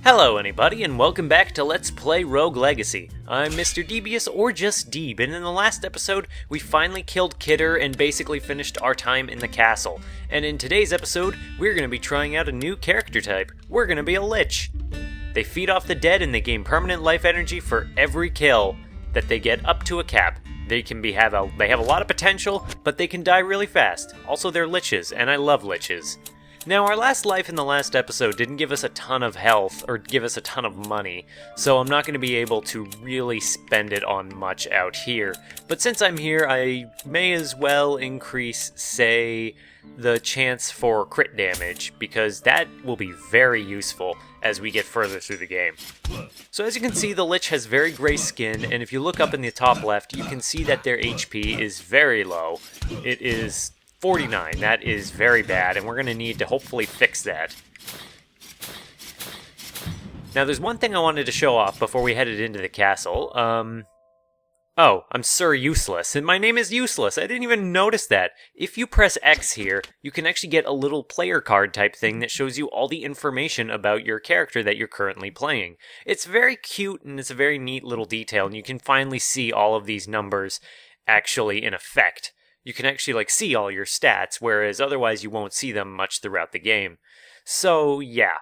Hello anybody, and welcome back to Let's Play Rogue Legacy. I'm Mr. Devious, or just Deeb, and in the last episode, we finally killed Kidder and basically finished our time in the castle. And in today's episode, we're going to be trying out a new character type. We're going to be a Lich. They feed off the dead and they gain permanent life energy for every kill that they get up to a cap. They have a lot of potential, but they can die really fast. Also, they're Liches, and I love Liches. Now, our last life in the last episode didn't give us a ton of health, or give us a ton of money, so I'm not going to be able to really spend it on much out here. But since I'm here, I may as well increase, say, the chance for crit damage, because that will be very useful as we get further through the game. So as you can see, the Lich has very gray skin, and if you look up in the top left, you can see that their HP is very low. It is 49. That is very bad, and we're going to need to hopefully fix that. Now, there's one thing I wanted to show off before we headed into the castle. Oh, I'm Sir Useless, and my name is Useless. I didn't even notice that. If you press X here, you can actually get a little player card type thing that shows you all the information about your character that you're currently playing. It's very cute, and it's a very neat little detail, and you can finally see all of these numbers actually in effect. You can actually see all your stats, whereas otherwise you won't see them much throughout the game. So yeah,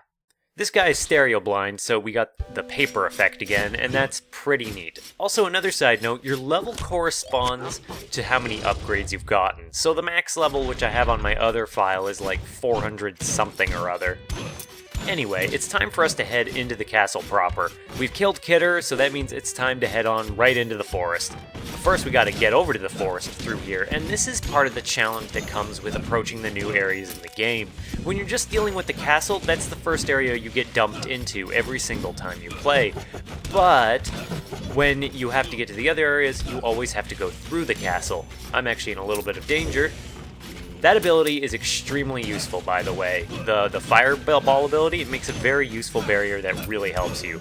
this guy is stereo blind, so we got the paper effect again, and that's pretty neat. Also, another side note, your level corresponds to how many upgrades you've gotten. So the max level, which I have on my other file, is like 400 something or other. Anyway, it's time for us to head into the castle proper. We've killed Kidder, so that means it's time to head on right into the forest. But first we gotta get over to the forest through here, and this is part of the challenge that comes with approaching the new areas in the game. When you're just dealing with the castle, that's the first area you get dumped into every single time you play. But when you have to get to the other areas, you always have to go through the castle. I'm actually in a little bit of danger. That ability is extremely useful, by the way. The fireball ability, it makes a very useful barrier that really helps you.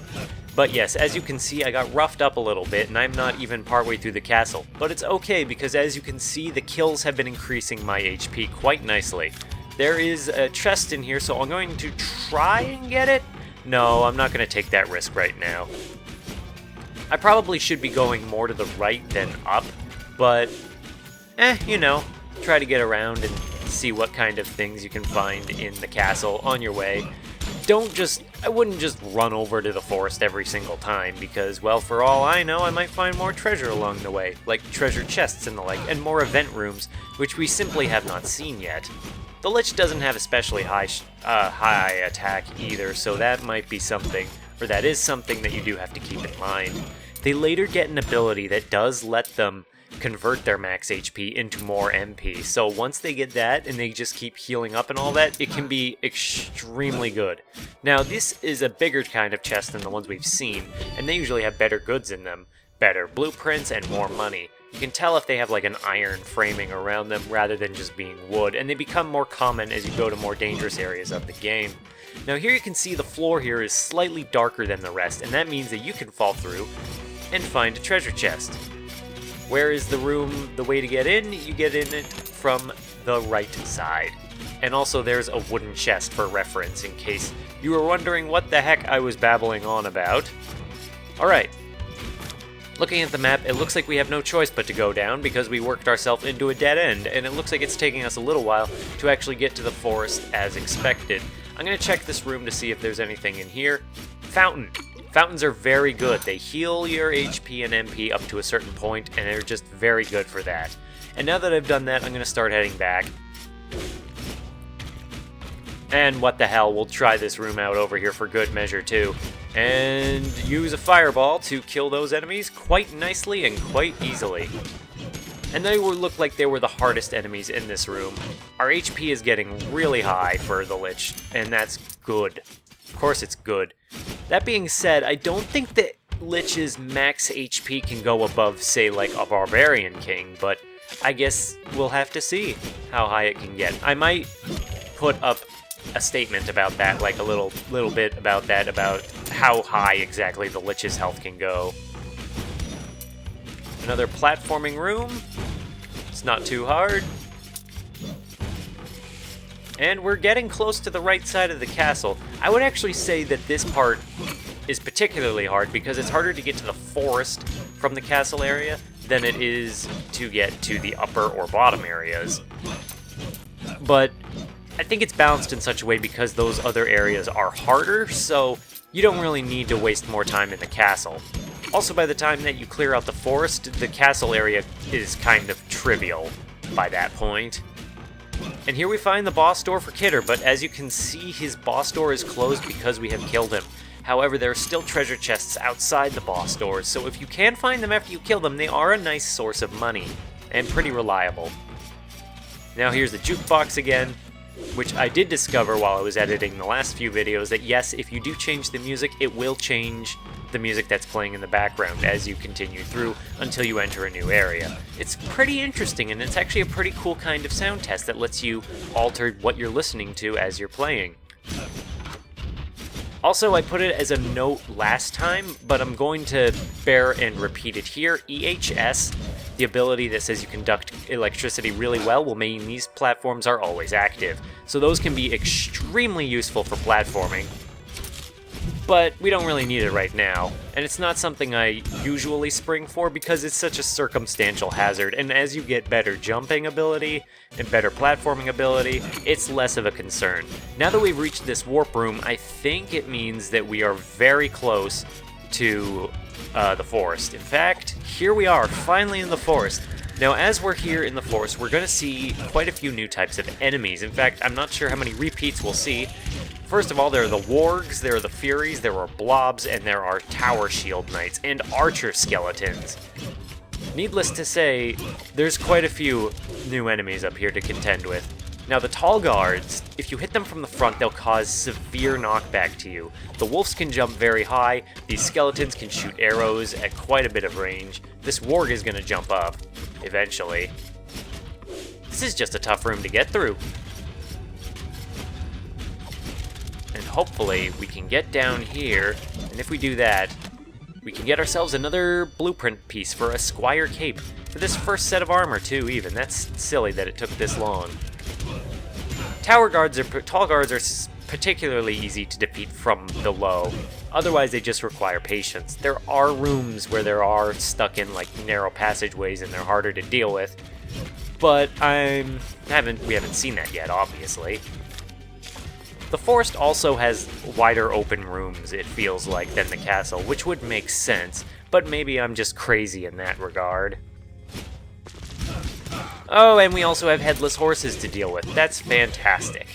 But yes, as you can see, I got roughed up a little bit, and I'm not even partway through the castle. But it's okay, because as you can see, the kills have been increasing my HP quite nicely. There is a chest in here, so I'm going to try and get it. No, I'm not going to take that risk right now. I probably should be going more to the right than up, but you know. Try to get around and see what kind of things you can find in the castle on your way. I wouldn't just run over to the forest every single time, because, well, for all I know, I might find more treasure along the way, like treasure chests and the like, and more event rooms, which we simply have not seen yet. The Lich doesn't have especially high attack either, so that might be something, or that is something that you do have to keep in mind. They later get an ability that does let them convert their max HP into more MP. So once they get that and they just keep healing up and all that, it can be extremely good. Now this is a bigger kind of chest than the ones we've seen, and they usually have better goods in them, better blueprints and more money. You can tell if they have like an iron framing around them rather than just being wood, and they become more common as you go to more dangerous areas of the game. Now here you can see the floor here is slightly darker than the rest, and that means that you can fall through and find a treasure chest. Where is the room, the way to get in? You get in it from the right side. And also there's a wooden chest for reference, in case you were wondering what the heck I was babbling on about. Alright. Looking at the map, it looks like we have no choice but to go down, because we worked ourselves into a dead end, and it looks like it's taking us a little while to actually get to the forest as expected. I'm going to check this room to see if there's anything in here. Fountain. Fountains are very good. They heal your HP and MP up to a certain point, and they're just very good for that. And now that I've done that, I'm going to start heading back. And what the hell, we'll try this room out over here for good measure too. And use a fireball to kill those enemies quite nicely and quite easily. And they would look like they were the hardest enemies in this room. Our HP is getting really high for the Lich, and that's good. Of course it's good. That being said, I don't think that Lich's max HP can go above, say, like a Barbarian King, but I guess we'll have to see how high it can get. I might put up a statement about that, like a little bit about that, about how high exactly the Lich's health can go. Another platforming room. It's not too hard. And we're getting close to the right side of the castle. I would actually say that this part is particularly hard because it's harder to get to the forest from the castle area than it is to get to the upper or bottom areas. But I think it's balanced in such a way because those other areas are harder, so you don't really need to waste more time in the castle. Also, by the time that you clear out the forest, the castle area is kind of trivial by that point. And here we find the boss door for Kidder, but as you can see, his boss door is closed because we have killed him. However, there are still treasure chests outside the boss doors, so if you can find them after you kill them, they are a nice source of money, and pretty reliable. Now here's the jukebox again, which I did discover while I was editing the last few videos, that yes, if you do change the music, it will change the music that's playing in the background as you continue through until you enter a new area. It's pretty interesting, and it's actually a pretty cool kind of sound test that lets you alter what you're listening to as you're playing. Also, I put it as a note last time, but I'm going to bear and repeat it here. EHS, the ability that says you conduct electricity really well, will mean these platforms are always active. So those can be extremely useful for platforming, but we don't really need it right now. And it's not something I usually spring for because it's such a circumstantial hazard, and as you get better jumping ability and better platforming ability, it's less of a concern. Now that we've reached this warp room, I think it means that we are very close to the forest. In fact, here we are, finally in the forest. Now, as we're here in the forest, we're going to see quite a few new types of enemies. In fact, I'm not sure how many repeats we'll see. First of all, there are the wargs, there are the furies, there are blobs, and there are tower shield knights and archer skeletons. Needless to say, there's quite a few new enemies up here to contend with. Now, the tall guards, if you hit them from the front, they'll cause severe knockback to you. The wolves can jump very high, these skeletons can shoot arrows at quite a bit of range. This warg is going to jump up, eventually. This is just a tough room to get through. And hopefully we can get down here, and if we do that, we can get ourselves another blueprint piece for a Squire Cape. For this first set of armor, too, even. That's silly that it took this long. Tall guards are particularly easy to defeat from below. Otherwise, they just require patience. There are rooms where there are stuck in like narrow passageways and they're harder to deal with. But we haven't seen that yet, obviously. The forest also has wider open rooms, it feels like, than the castle, which would make sense, but maybe I'm just crazy in that regard. Oh, and we also have headless horses to deal with. That's fantastic.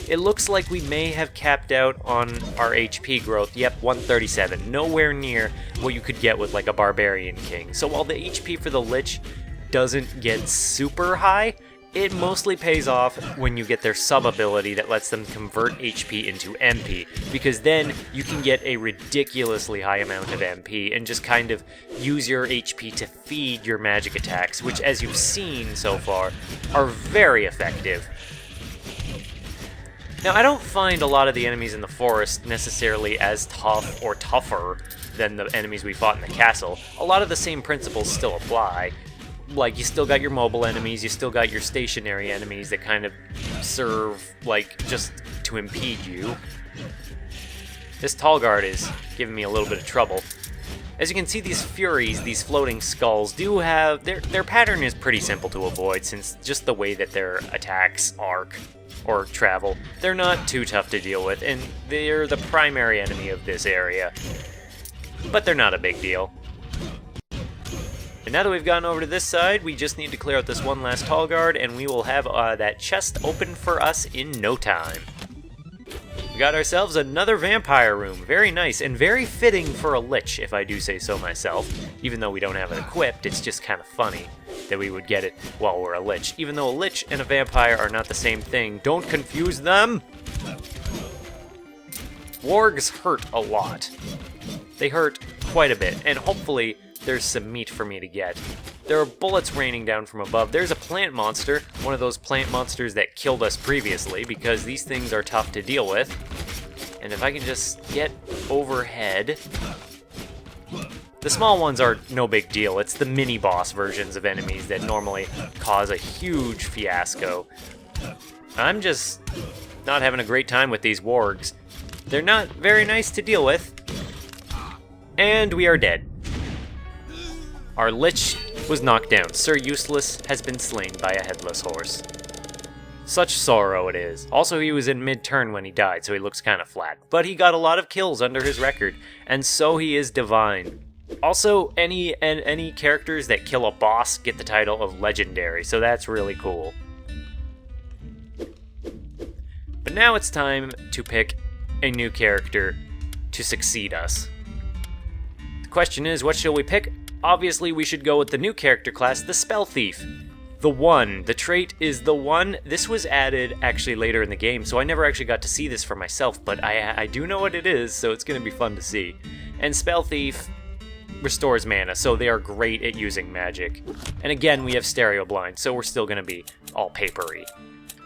It looks like we may have capped out on our HP growth. Yep, 137. Nowhere near what you could get with like a Barbarian King. So while the HP for the Lich doesn't get super high, it mostly pays off when you get their sub-ability that lets them convert HP into MP, because then you can get a ridiculously high amount of MP and just kind of use your HP to feed your magic attacks, which, as you've seen so far, are very effective. Now, I don't find a lot of the enemies in the forest necessarily as tough or tougher than the enemies we fought in the castle. A lot of the same principles still apply. Like, you still got your mobile enemies, you still got your stationary enemies that kind of serve, like, just to impede you. This tall guard is giving me a little bit of trouble. As you can see, these furies, these floating skulls, do have... Their pattern is pretty simple to avoid, since just the way that their attacks arc or travel. They're not too tough to deal with, and they're the primary enemy of this area. But they're not a big deal. And now that we've gotten over to this side, we just need to clear out this one last tall guard, and we will have that chest open for us in no time. We got ourselves another vampire room. Very nice, and very fitting for a Lich, if I do say so myself. Even though we don't have it equipped, it's just kind of funny that we would get it while we're a Lich. Even though a Lich and a vampire are not the same thing, don't confuse them! Wargs hurt a lot. They hurt quite a bit, and hopefully there's some meat for me to get. There are bullets raining down from above. There's a plant monster, one of those plant monsters that killed us previously, because these things are tough to deal with. And if I can just get overhead... The small ones are no big deal. It's the mini-boss versions of enemies that normally cause a huge fiasco. I'm just not having a great time with these wargs. They're not very nice to deal with. And we are dead. Our Lich was knocked down. Sir Useless has been slain by a headless horse. Such sorrow it is. Also, he was in mid-turn when he died, so he looks kind of flat. But he got a lot of kills under his record, and so he is divine. Also, any characters that kill a boss get the title of legendary, so that's really cool. But now it's time to pick a new character to succeed us. The question is, what shall we pick? Obviously, we should go with the new character class, the Spellthief. The One. The trait is the One. This was added actually later in the game, so I never actually got to see this for myself, but I do know what it is, so it's going to be fun to see. And Spellthief restores mana, so they are great at using magic. And again, we have Stereo Blind, so we're still going to be all papery.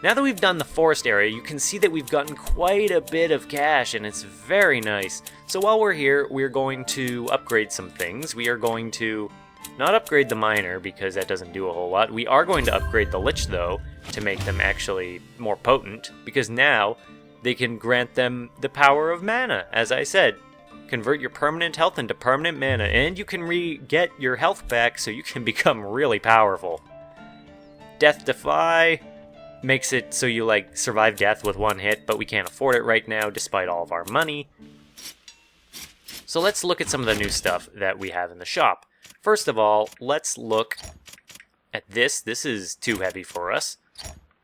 Now that we've done the forest area, you can see that we've gotten quite a bit of cash, and it's very nice. So while we're here, we're going to upgrade some things. We are going to not upgrade the miner, because that doesn't do a whole lot. We are going to upgrade the Lich, though, to make them actually more potent, because now they can grant them the power of mana, as I said. Convert your permanent health into permanent mana, and you can get your health back so you can become really powerful. Death Defy makes it so you, survive death with one hit, but we can't afford it right now, despite all of our money. So let's look at some of the new stuff that we have in the shop. First of all, let's look at this. This is too heavy for us.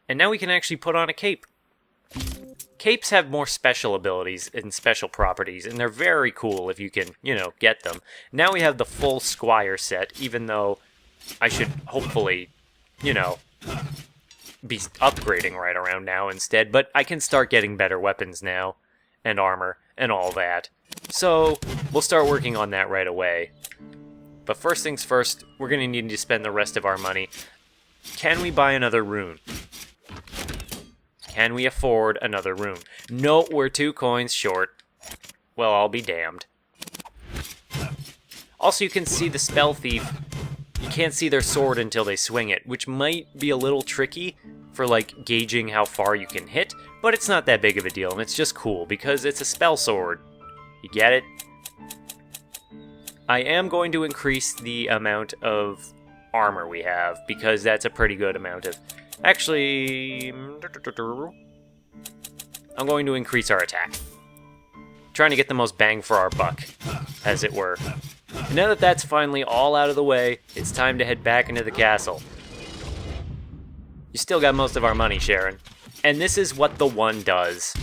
And now we can actually put on a cape. Capes have more special abilities and special properties, and they're very cool if you can, get them. Now we have the full Squire set, even though I should hopefully, be upgrading right around now instead, but I can start getting better weapons now, and armor, and all that. So, we'll start working on that right away. But first things first, we're going to need to spend the rest of our money. Can we buy another rune? Can we afford another rune? No, we're 2 coins short. Well, I'll be damned. Also, you can see the Spellthief. You can't see their sword until they swing it, which might be a little tricky for, gauging how far you can hit, but it's not that big of a deal, and it's just cool, because it's a spell sword. You get it? I am going to increase the amount of armor we have, because that's a pretty good amount of... Actually... I'm going to increase our attack. Trying to get the most bang for our buck, as it were. Now that that's finally all out of the way, it's time to head back into the castle. You still got most of our money, Sharon. And this is what the One does.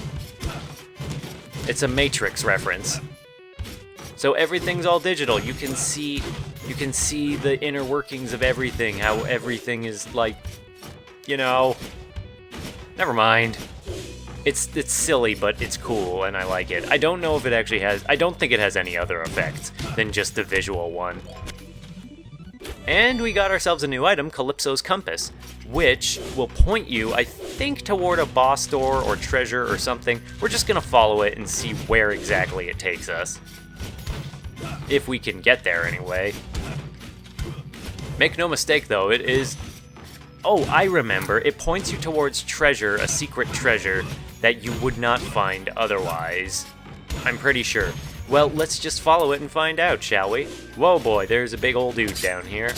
It's a Matrix reference. So everything's all digital. You can see the inner workings of everything, how everything is never mind. It's silly, but it's cool, and I like it. I don't know if it actually has... I don't think it has any other effects than just the visual one. And we got ourselves a new item, Calypso's Compass, which will point you, I think, toward a boss door or treasure or something. We're just going to follow it and see where exactly it takes us. If we can get there, anyway. Make no mistake, though, it is... Oh, I remember. It points you towards treasure, a secret treasure, that you would not find otherwise. I'm pretty sure. Well, let's just follow it and find out, shall we? Whoa, boy, there's a big old dude down here.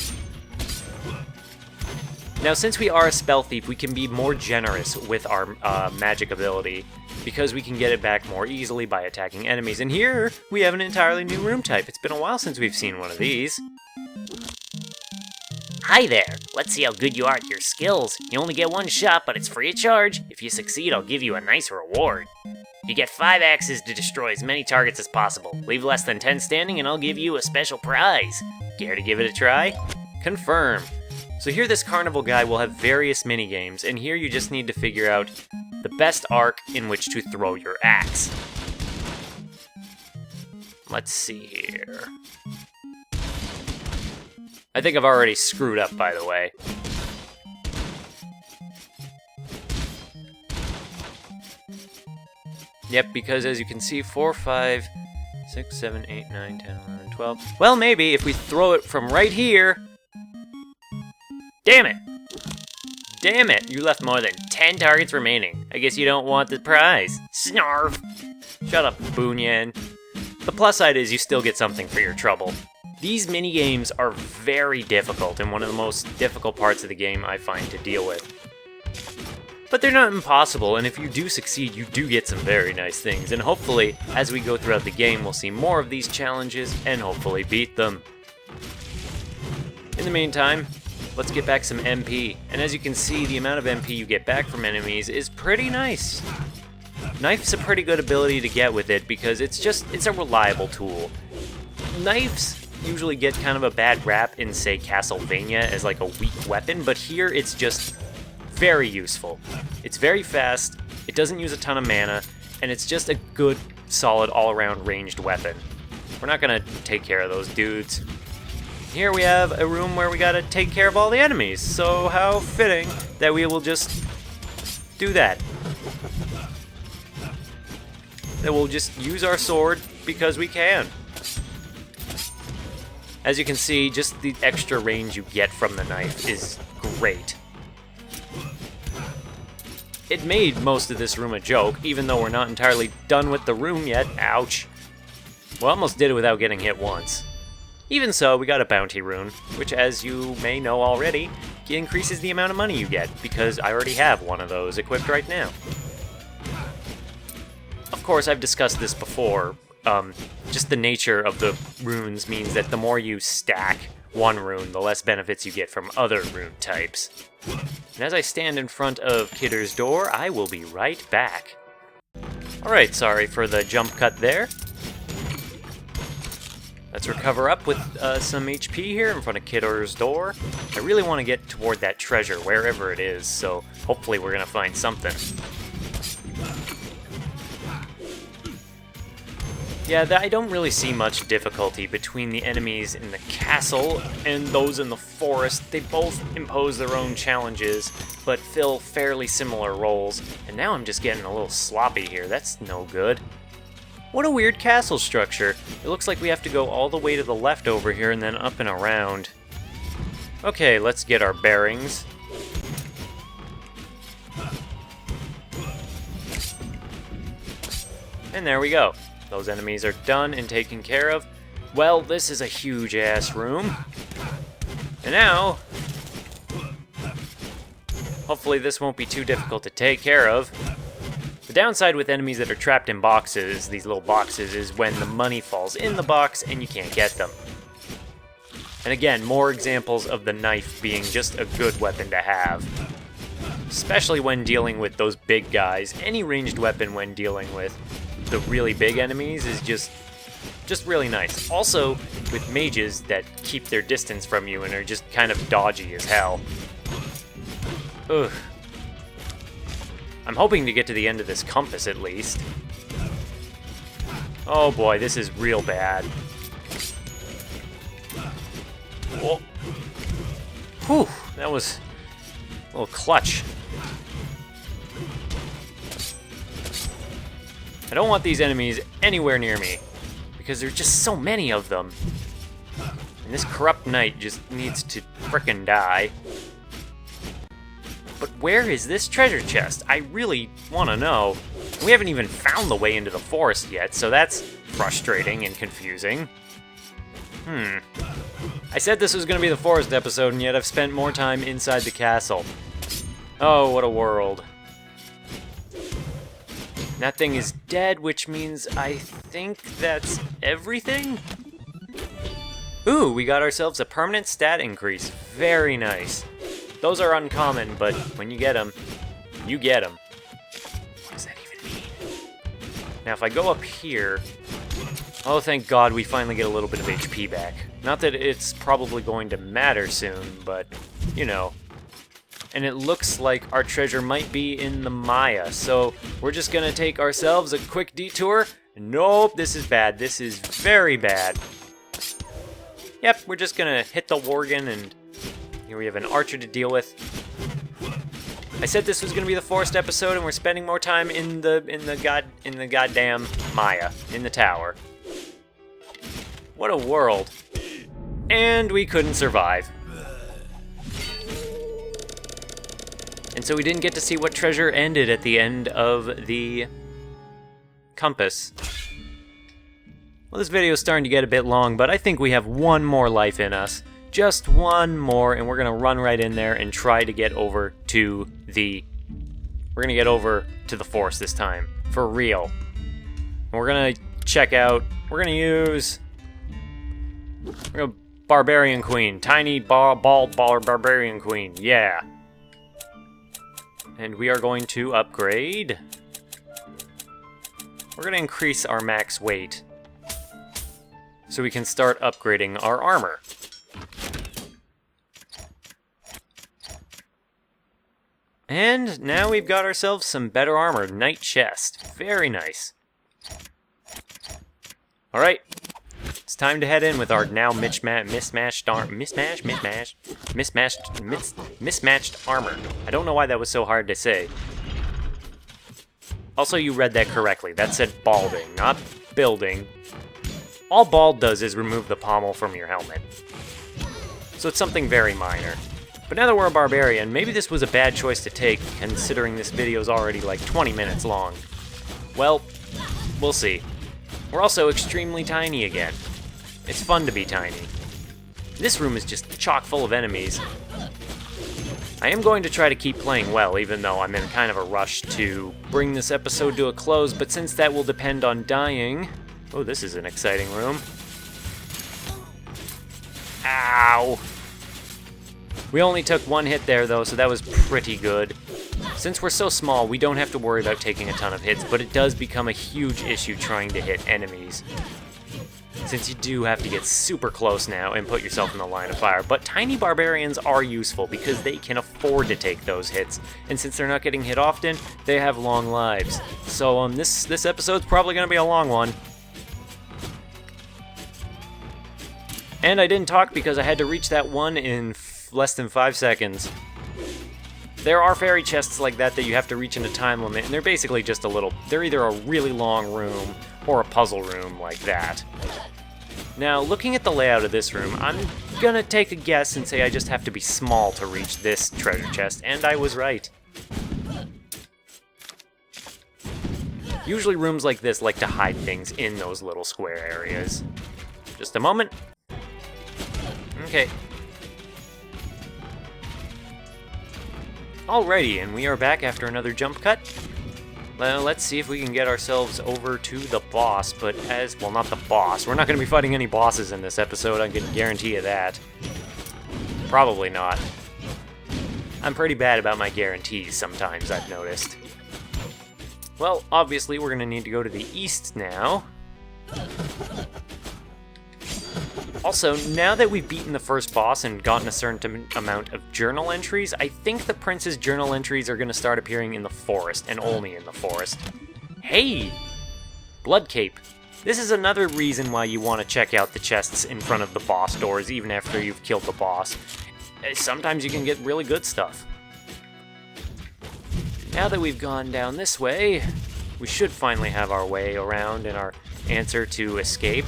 Now, since we are a spell thief, we can be more generous with our magic ability, because we can get it back more easily by attacking enemies. And here, we have an entirely new room type. It's been a while since we've seen one of these. Hi there! Let's see how good you are at your skills. You only get 1 shot, but it's free of charge. If you succeed, I'll give you a nice reward. You get 5 axes to destroy as many targets as possible. Leave less than 10 standing and I'll give you a special prize. Care to give it a try? Confirm. So here this carnival guy will have various minigames, and here you just need to figure out the best arc in which to throw your axe. Let's see here. I think I've already screwed up, by the way. Yep, because as you can see, 4, 5, 6, 7, 8, 9, 10, 11, 12. Well, maybe if we throw it from right here. Damn it! Damn it, you left more than 10 targets remaining. I guess you don't want the prize. Snarf! Shut up, Boonyan. The plus side is you still get something for your trouble. These mini-games are very difficult and one of the most difficult parts of the game I find to deal with. But they're not impossible, and if you do succeed, you do get some very nice things, and hopefully, as we go throughout the game, we'll see more of these challenges and hopefully beat them. In the meantime, let's get back some MP, and as you can see, the amount of MP you get back from enemies is pretty nice. Knife's a pretty good ability to get with it because it's a reliable tool. Knives usually get kind of a bad rap in, say, Castlevania as like a weak weapon, but here it's just very useful. It's very fast, it doesn't use a ton of mana, and it's just a good, solid, all-around ranged weapon. We're not gonna take care of those dudes. Here we have a room where we gotta take care of all the enemies, so how fitting that we will just do that. That we'll just use our sword because we can. As you can see, just the extra range you get from the knife is great. It made most of this room a joke, even though we're not entirely done with the room yet. Ouch. We almost did it without getting hit once. Even so, we got a bounty rune, which, as you may know already, increases the amount of money you get, because I already have one of those equipped right now. Of course, I've discussed this before. Just the nature of the runes means that the more you stack one rune, the less benefits you get from other rune types. And as I stand in front of Kidder's door, I will be right back. Alright, sorry for the jump cut there. Let's recover up with some HP here in front of Kidder's door. I really want to get toward that treasure, wherever it is, so hopefully we're going to find something. Yeah, I don't really see much difficulty between the enemies in the castle and those in the forest. They both impose their own challenges, but fill fairly similar roles. And now I'm just getting a little sloppy here. That's no good. What a weird castle structure. It looks like we have to go all the way to the left over here and then up and around. Okay, let's get our bearings. And there we go. Those enemies are done and taken care of. Well, this is a huge-ass room. And now, hopefully this won't be too difficult to take care of. The downside with enemies that are trapped in boxes, these little boxes, is when the money falls in the box and you can't get them. And again, more examples of the knife being just a good weapon to have. Especially when dealing with those big guys. Any ranged weapon when dealing with the really big enemies is just really nice. Also, with mages that keep their distance from you and are just kind of dodgy as hell. Ugh. I'm hoping to get to the end of this compass at least. Oh boy, this is real bad. Whoa. Whew, that was a little clutch. I don't want these enemies anywhere near me, because there's just so many of them. And this corrupt knight just needs to frickin' die. But where is this treasure chest? I really want to know. We haven't even found the way into the forest yet, so that's frustrating and confusing. I said this was going to be the forest episode, and yet I've spent more time inside the castle. Oh, what a world. That thing is dead, which means I think that's everything? Ooh, we got ourselves a permanent stat increase. Very nice. Those are uncommon, but when you get them, you get them. What does that even mean? Now, if I go up here... Oh, thank God we finally get a little bit of HP back. Not that it's probably going to matter soon, but, you know. And it looks like our treasure might be in the Maya, so we're just gonna take ourselves a quick detour. Nope, this is bad. This is very bad. Yep, we're just gonna hit the Worgen, and here we have an archer to deal with. I said this was gonna be the forest episode, and we're spending more time in the goddamn Maya, in the tower. What a world. And we couldn't survive. And so we didn't get to see what treasure ended at the end of the compass. Well, this video is starting to get a bit long, but I think we have one more life in us. Just one more, and we're going to run right in there and try to get over to the... We're going to get over to the forest this time. For real. And we're going to check out... We're going to use... We're going to Barbarian Queen. Tiny Barbarian Queen. Yeah. And we are going to upgrade. We're going to increase our max weight so we can start upgrading our armor. And now we've got ourselves some better armor. Knight chest. Very nice. Alright. It's time to head in with our now mismatched armor. I don't know why that was so hard to say. Also, you read that correctly. That said balding, not building. All bald does is remove the pommel from your helmet. So it's something very minor. But now that we're a barbarian, maybe this was a bad choice to take, considering this video is already like 20 minutes long. Well, we'll see. We're also extremely tiny again. It's fun to be tiny. This room is just chock full of enemies. I am going to try to keep playing well, even though I'm in kind of a rush to bring this episode to a close, but since that will depend on dying... Oh, this is an exciting room. Ow! We only took one hit there, though, so that was pretty good. Since we're so small, we don't have to worry about taking a ton of hits, but it does become a huge issue trying to hit enemies. Since you do have to get super close now and put yourself in the line of fire. But tiny barbarians are useful because they can afford to take those hits. And since they're not getting hit often, they have long lives. So this episode's probably going to be a long one. And I didn't talk because I had to reach that one in less than 5 seconds. There are fairy chests like that you have to reach in a time limit, and they're basically just a little... They're either a really long room or a puzzle room like that. Now, looking at the layout of this room, I'm gonna take a guess and say I just have to be small to reach this treasure chest, and I was right. Usually rooms like this like to hide things in those little square areas. Just a moment. Okay. Alrighty, and we are back after another jump cut. Well, let's see if we can get ourselves over to the boss, but well, not the boss. We're not going to be fighting any bosses in this episode, I can guarantee you that. Probably not. I'm pretty bad about my guarantees sometimes, I've noticed. Well, obviously we're going to need to go to the east now. Also, now that we've beaten the first boss and gotten a certain amount of journal entries, I think the prince's journal entries are going to start appearing in the forest, and only in the forest. Hey! Blood Cape. This is another reason why you want to check out the chests in front of the boss doors, even after you've killed the boss. Sometimes you can get really good stuff. Now that we've gone down this way, we should finally have our way around and our answer to escape.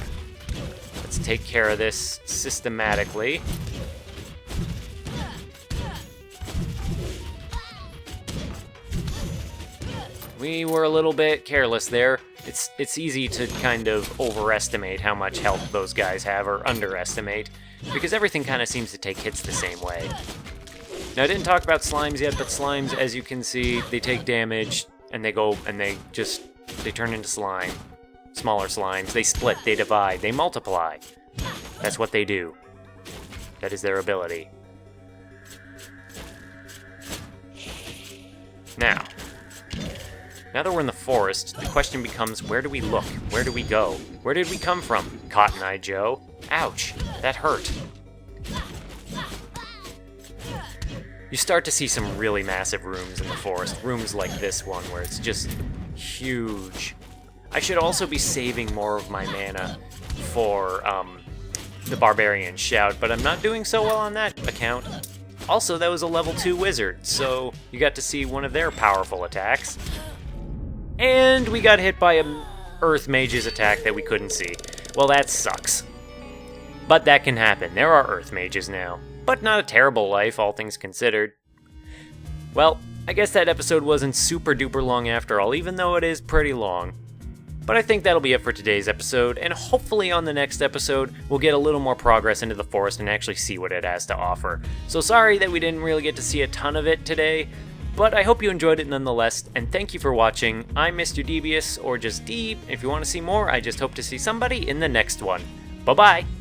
Let's take care of this systematically. We were a little bit careless there. It's easy to kind of overestimate how much health those guys have, or underestimate, because everything kind of seems to take hits the same way. Now, I didn't talk about slimes yet, but slimes, as you can see, they take damage, and they turn into slime. Smaller slimes. They split, they divide, they multiply. That's what they do. That is their ability. Now that we're in the forest, the question becomes, where do we look? Where do we go? Where did we come from, Cotton Eye Joe? Ouch, that hurt. You start to see some really massive rooms in the forest. Rooms like this one, where it's just huge. I should also be saving more of my mana for the Barbarian Shout, but I'm not doing so well on that account. Also, that was a level 2 wizard, so you got to see one of their powerful attacks. And we got hit by an Earth Mage's attack that we couldn't see. Well, that sucks. But that can happen. There are Earth Mages now. But not a terrible life, all things considered. Well, I guess that episode wasn't super duper long after all, even though it is pretty long. But I think that'll be it for today's episode, and hopefully on the next episode, we'll get a little more progress into the forest and actually see what it has to offer. So sorry that we didn't really get to see a ton of it today, but I hope you enjoyed it nonetheless, and thank you for watching. I'm Mr. Devious, or just Deeb. If you want to see more, I just hope to see somebody in the next one. Bye-bye!